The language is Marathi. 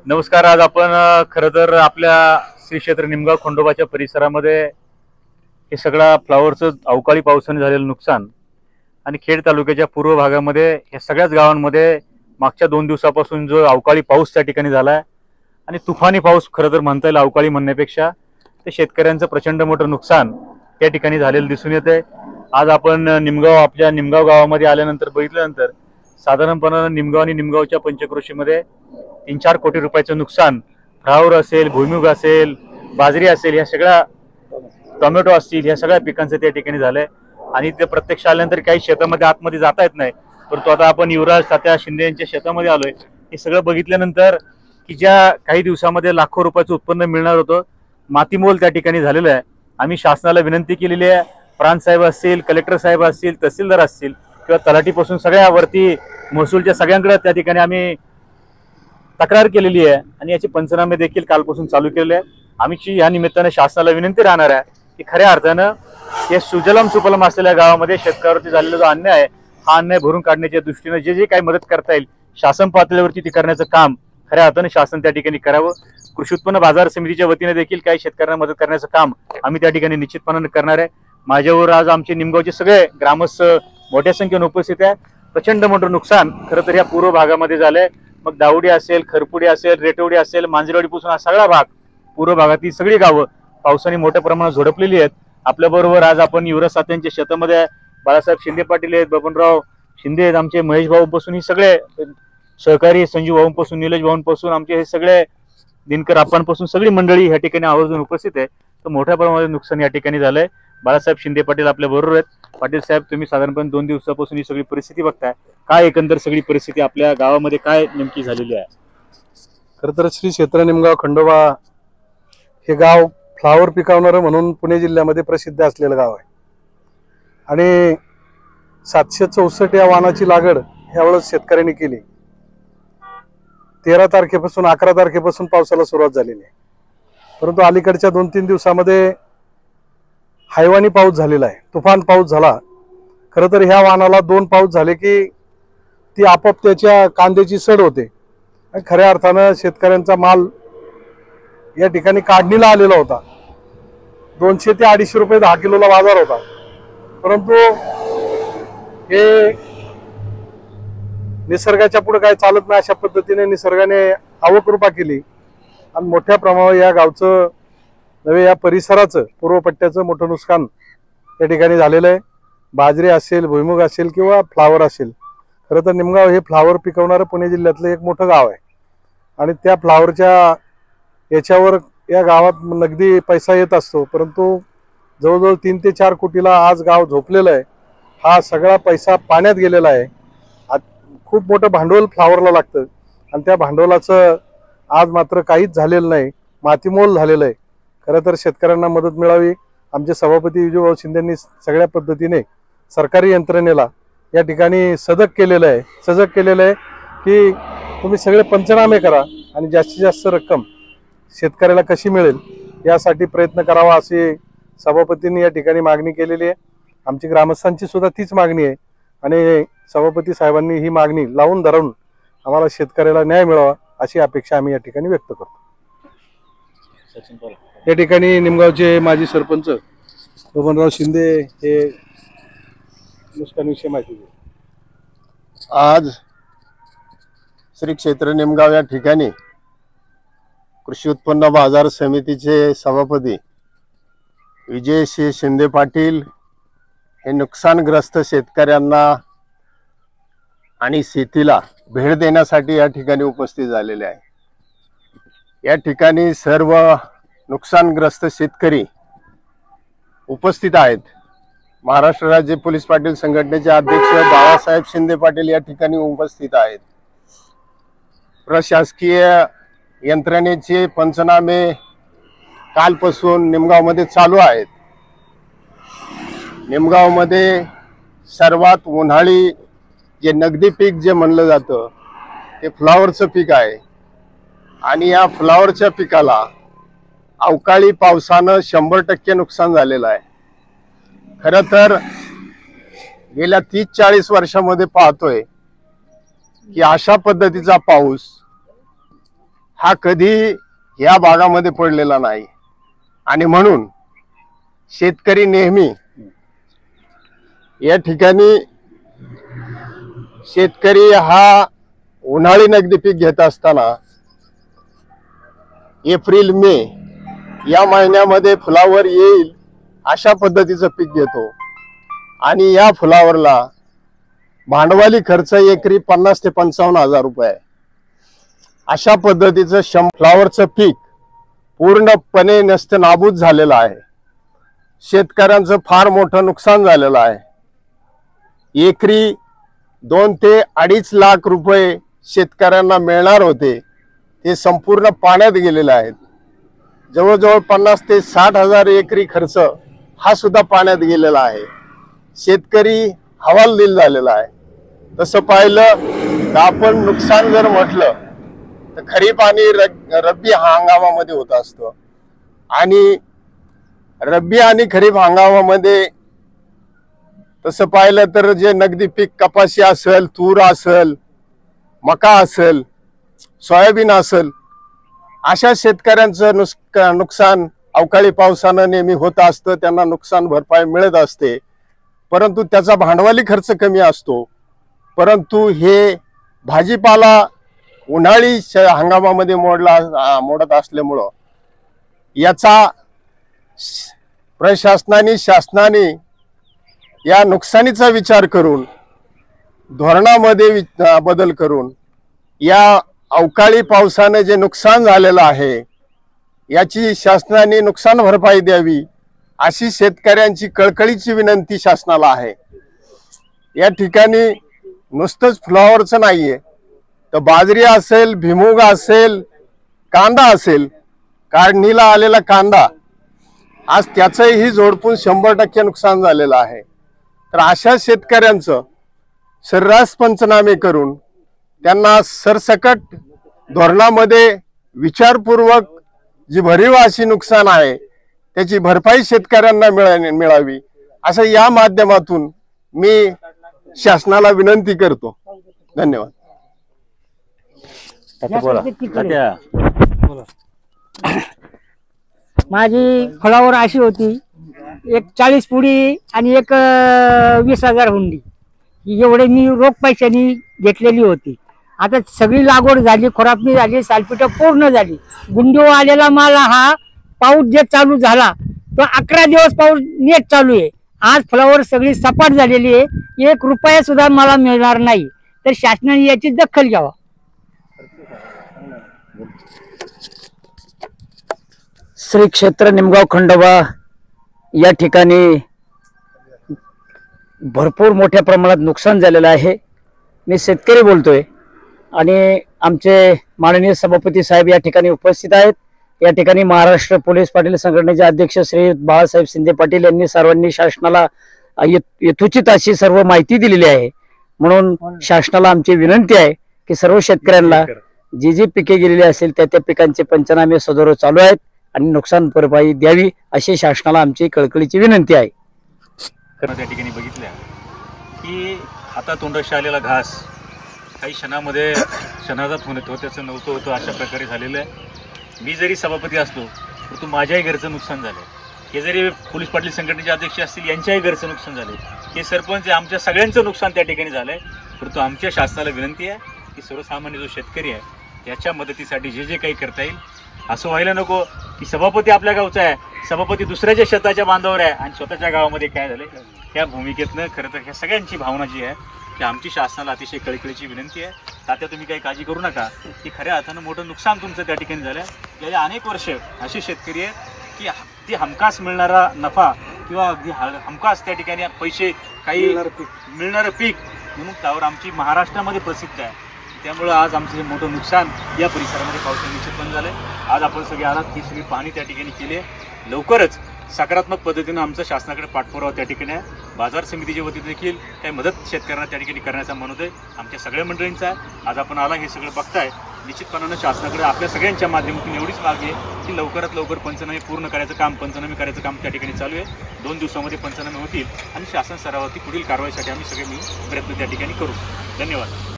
नमस्कार। आज आपण खरं तर आपल्या श्री क्षेत्र निमगाव खंडोबाच्या परिसरामध्ये हे सगळा फ्लावरचं अवकाळी पावसाने झालेलं नुकसान आणि खेड तालुक्याच्या पूर्व भागामध्ये या सगळ्याच गावांमध्ये मागच्या 2 दिवसापासून जो अवकाळी पाऊस त्या ठिकाणी झालाय आणि तुफानी पाऊस खरं तर म्हणता येईल अवकाळी म्हणण्यापेक्षा ते शेतकऱ्यांचं प्रचंड मोठं नुकसान त्या ठिकाणी झालेलं दिसून येते। आज आपण आपल्या निमगाव गावामध्ये आल्यानंतर बघितल्यानंतर साधारणपणे निमगाव आणि निमगावच्या पंचक्रोशीमध्ये 3-4 कोटी रुपयाचं नुकसान फ्लावर असेल, भुईमुग असेल, बाजरी असेल, या सगळ्या टोमॅटो असतील, या सगळ्या पिकांचं त्या ठिकाणी झालंय। आणि ते प्रत्यक्ष आल्यानंतर काही शेतामध्ये आतमध्ये जाता येत नाही, परंतु आता आपण युवराज तात्या शिंदे यांच्या शेतामध्ये आलोय। हे सगळं बघितल्यानंतर की ज्या काही दिवसामध्ये लाखो रुपयाचं उत्पन्न मिळणार होतं, मातीमोल त्या ठिकाणी झालेलं आहे। आम्ही शासनाला विनंती केलेली आहे, प्रांत साहेब असतील, कलेक्टर साहेब असतील, तहसीलदार असतील किंवा तलाठीपासून सगळ्या वरती महसूलच्या सगळ्यांकडे त्या ठिकाणी आम्ही तक्रार केलेली आहे आणि याचे पंचनामे देखील कालपासून चालू केलेले आहे। आमची या निमित्ताने शासनाला विनंती राहणार आहे की खऱ्या अर्थानं हे सुजलम सुफलम असलेल्या गावामध्ये शेतकऱ्यावरती झालेला जो अन्याय आहे, हा अन्याय भरून काढण्याच्या दृष्टीने जे जे काही मदत करता येईल शासन पातळीवरती ती करण्याचं काम खऱ्या अर्थानं शासन त्या ठिकाणी करावं। कृषी उत्पन्न बाजार समितीच्या वतीने देखील काही शेतकऱ्यांना मदत करण्याचं काम आम्ही त्या ठिकाणी निश्चितपणाने करणार आहे। माझ्यावर आज आमचे निमगावचे सगळे ग्रामस्थ मोठ्या संख्येने उपस्थित आहे। प्रचंड मोठं नुकसान खरं तर या पूर्व भागामध्ये झालंय। मग दावडी असेल, खरपुडी असेल, रेटवडी असेल, मांजरेवाडीपासून हा सगळा भाग, पूर्व भागातील सगळी गावं पावसाने मोठ्या प्रमाणात झोडपलेली आहेत। आपल्याबरोबर आज आपण युवराज सात्यांच्या शेतामध्ये बाळासाहेब शिंदे पाटील आहेत, बबनराव शिंदे आहेत, आमचे महेश भाऊपासून ही सगळे सहकारी, संजीव भाऊंपासून, निलेश भाऊंपासून, आमचे हे सगळे दिनकर आपणपासून सगळी मंडळी या ठिकाणी आवर्जून उपस्थित आहे। तर मोठ्या प्रमाणात नुकसान या ठिकाणी झालंय। बाळासाहेब शिंदे पाटील आपल्या बरोबर आहेत। पाटील साहेब, तुम्ही साधारणपणे 2 दिवसापासून ही सगळी परिस्थिती बघताय, काय एकंदर सगळी परिस्थिती आपल्या गावामध्ये काय नेमकी झालेली आहे? खरं तर श्री क्षेत्र निमगाव खंडोबा हे गाव फ्लावर पिकवणारं म्हणून पुणे जिल्ह्यामध्ये प्रसिद्ध असलेलं गाव आहे आणि 764 या वाहनाची लागवड यावेळेस शेतकऱ्यांनी केली। 13 तारखेपासून 11 तारखेपासून पावसाला सुरुवात झालेली आहे, परंतु अलीकडच्या 2-3 दिवसामध्ये हैवानी पाऊस झालेला आहे, तुफान पाऊस झाला। खरं तर ह्या वाहनाला 2 पाऊस झाले की ती आपोआप त्याच्या कांद्याची सड होते। खऱ्या अर्थानं शेतकऱ्यांचा माल या ठिकाणी काढणीला आलेला होता। 200 ते 250 रुपये 10 किलोला बाजार होता, परंतु हे निसर्गाच्या पुढे काय चालत नाही, अशा पद्धतीने निसर्गाने आवकृपा केली आणि मोठ्या प्रमाणावर या गावचं नव्हे या परिसराचं पूर्व पट्ट्याचं मोठं नुकसान या ठिकाणी झालेलं आहे। बाजरी असेल, भुईमुग असेल किंवा फ्लावर असेल, खरं तर निमगाव हे फ्लावर पिकवणारं पुणे जिल्ह्यातलं एक मोठं गाव आहे आणि त्या फ्लावरच्या याच्यावर या गावात नगदी पैसा येत असतो, परंतु जवळजवळ 3 ते 4 कोटीला आज गाव झोपलेलं आहे। हा सगळा पैसा पाण्यात गेलेला आहे। खूप मोठं भांडवल फ्लावरला लागतं आणि त्या भांडवलाचं आज मात्र काहीच झालेलं नाही, मातीमोल झालेलं आहे। खरं तर शेतकऱ्यांना मदत मिळावी, आमचे सभापती विजयभाऊ शिंदेंनी सगळ्या पद्धतीने सरकारी यंत्रणेला या ठिकाणी सजग केलेलं आहे की तुम्ही सगळे पंचनामे करा आणि जास्तीत जास्त रक्कम शेतकऱ्याला कशी मिळेल यासाठी प्रयत्न करावा, अशी सभापतींनी या ठिकाणी मागणी केलेली आहे। आमची ग्रामस्थांची सुद्धा तीच मागणी आहे आणि सभापती साहेबांनी ही मागणी लावून धरून आम्हाला शेतकऱ्याला न्याय मिळावा अशी अपेक्षा आम्ही या ठिकाणी व्यक्त करतो। या ठिकाणी निमगावचे माजी सरपंच बबनराव शिंदे हे नुकसानीविषयी माहिती देतील। आज श्री क्षेत्र निमगाव या ठिकाणी कृषी उत्पन्न बाजार समितीचे सभापती विजयसिंह शिंदे पाटील हे नुकसानग्रस्त शेतकऱ्यांना आणि शेतीला भेट देण्यासाठी या ठिकाणी उपस्थित झालेले आहे। या ठिकाणी सर्व नुकसानग्रस्त शेतकरी उपस्थित आहेत। महाराष्ट्र राज्य पोलीस पाटील संघटनेचे अध्यक्ष बाळासाहेब शिंदे पाटील या ठिकाणी उपस्थित आहेत। प्रशासकीय यंत्रणेचे पंचनामे कालपासून निमगावमध्ये चालू आहेत। निमगावमध्ये सर्वात उन्हाळी जे नगदी पीक जे म्हणलं जातं ते फ्लावरचं पीक आहे आणि या फ्लावरच्या पिकाला अवकाळी पावसानं 100% नुकसान झालेलं आहे। खरं तर गेल्या 30-40 वर्षामध्ये पाहतोय की अशा पद्धतीचा पाऊस हा कधी या भागामध्ये पडलेला नाही आणि म्हणून शेतकरी नेहमी या ठिकाणी शेतकरी हा उन्हाळी नगदी पीक घेत असताना एप्रिल मे या महिन्यामध्ये फुलावर येईल अशा पद्धतीचं पीक घेतो आणि या फुलावरला भांडवली खर्च एकरी 50 ते 55 हजार रुपये आहे. अशा पद्धतीचं फ्लावरचं पीक पूर्णपणे नष्टनाबूद झालेलं आहे. शेतकऱ्यांचं फार मोठं नुकसान झालेलं आहे. एकरी 2 ते 2.5 लाख रुपये शेतकऱ्यांना मिळणार होते ते संपूर्ण पाण्यात गेलेले आहेत. जवळजवळ 50 ते 60 हजार एकरी खर्च हा सुद्धा पाण्यात गेलेला आहे. शेतकरी हवालदिल झालेला आहे. तसं पाहिलं तर आपण नुकसान जर म्हटलं तर खरीप आणि रब्बी हंगामामध्ये होत असतं आणि रब्बी आणि खरीप हंगामामध्ये तसं पाहिलं तर जे नगदी पीक कपाशी असेल, तूर असेल, मका असेल, सोयाबीन असेल अशा शेतकऱ्यांचं नुकसान अवकाळी पावसानं नेहमी होत असतं. त्यांना नुकसान भरपाई मिळत असते परंतु त्याचा भांडवली खर्च कमी असतो. परंतु हे भाजीपाला उन्हाळी हंगामामध्ये मोडत असल्यामुळं याचा शासनाने या नुकसानीचा विचार करून धोरणामध्ये बदल करून या अवकाळी पावसाने जे नुकसान झालेलं आहे याची शासनाने नुकसान भरपाई द्यावी अशी शेतकऱ्यांची कळकळीची विनंती शासनाला आहे. या ठिकाणी नुसतंच फ्लॉवरचं नाहीये तर बाजरी असेल, भिमुग असेल, कांदा असेल, काढणीला आलेला कांदा आज त्याचंही जोडपून 100% नुकसान झालेलं आहे. तर अशा शेतकऱ्यांचं सर्रास पंचनामे करून त्यांना सरसकट धोरणामध्ये विचारपूर्वक जी भरीव अशी नुकसान आहे त्याची भरपाई शेतकऱ्यांना मिळावी असं या माध्यमातून मी शासनाला विनंती करतो. धन्यवाद. माझी फळावर अशी होती, एक 40 पुडी आणि एक 20,000 हुंडी एवढे मी रोख पैशानी घेतलेली होती. आता सगळी लागवड झाली, खुरापणी झाली, सालपिटं पूर्ण झाली. गुंडीवर आलेला माल हा पाऊस जे चालू झाला तो 11 दिवस पाऊस नेट चालू आहे. आज फळावर सगळी सपाट झालेली आहे. 1 रुपया सुद्धा मला मिळणार नाही. तर शासनाने याची दखल घ्यावा. श्री क्षेत्र निमगाव खंडोबा या ठिकाणी भरपूर मोठ्या प्रमाणात नुकसान झालेलं आहे. मी शेतकरी बोलतोय आणि आमचे माननीय सभापती साहेब या ठिकाणी उपस्थित आहेत. या ठिकाणी महाराष्ट्र पोलीस पाटील संघटनेचे अध्यक्ष श्री बाळासाहेब शिंदे पाटील यांनी सर्वांनी शासनाला यथोचित अशी सर्व माहिती दिलेली आहे. म्हणून शासनाला आमची विनंती आहे की सर्व शेतकऱ्यांना जी जी पिके गेलेली असेल त्या पिकांचे पंचनामे सदर चालू आहेत आणि नुकसान भरपाई द्यावी अशी शासनाला आमची कळकळीची विनंती आहे. त्या ठिकाणी बघितल्या की आता तोंडाशी आलेला घास काही क्षणामध्ये क्षणाचाच होतो त्याचं नव्हतं होतं अशा प्रकारे झालेलं आहे. मी जरी सभापती असलो परंतु माझ्याही घरचं नुकसान झालं. हे जरी पोलीस पाटील संघटनेचे अध्यक्ष असतील यांच्याही घरचं नुकसान झाले. हे सरपंच आमच्या सगळ्यांचं नुकसान त्या ठिकाणी झालंय. परंतु आमच्या शासनाला विनंती आहे की सर्वसामान्य जो शेतकरी आहे त्याच्या मदतीसाठी जे जे काही करता येईल. असं व्हायला नको की सभापती आपल्या गावचा आहे, सभापती दुसऱ्याच्या शेताच्या बांधावर आहे आणि स्वतःच्या गावामध्ये काय झालं. त्या भूमिकेतनं खरं तर ह्या सगळ्यांची भावना जी आहे की आमची शासनाला अतिशय कळकळीची विनंती आहे. तात्या तुम्ही काही काळजी करू नका की खऱ्या अर्थानं मोठं नुकसान तुमचं त्या ठिकाणी झालं. गेल्या अनेक वर्ष असे शेतकरी आहेत की ती हमखास मिळणारा नफा किंवा अगदी हमखास त्या ठिकाणी पैसे काही मिळणारं पीक म्हणून त्यावर आमची महाराष्ट्रामध्ये प्रसिद्ध आहे. त्यामुळं आज आमचं हे मोठं नुकसान या परिसरामध्ये पावसाने निश्चित बंद झालं आहे. आज आपण सगळे आलात की सगळी पाहणी त्या ठिकाणी केली आहे. लवकरच सकारात्मक पद्धतीनं आमचं शासनाकडे पाठपुरावा त्या ठिकाणी आहे. बाजार समितीच्या वतीने देखील काही मदत शेतकऱ्यांना त्या ठिकाणी करण्याचा मनोदय आमच्या सगळ्या मंडळींचा आहे. आज आपण आला हे सगळं बघताय. निश्चितपणानं शासनाकडे आपल्या सगळ्यांच्या माध्यमातून एवढीच मागणी आहे की लवकरात लवकर पंचनामे पूर्ण करायचं काम, पंचनामे करायचं काम त्या ठिकाणी चालू आहे. 2 दिवसामध्ये पंचनामे होतील आणि शासन स्तरावरती पुढील कारवाईसाठी आम्ही सगळे मिळून प्रयत्न त्या ठिकाणी करू. धन्यवाद.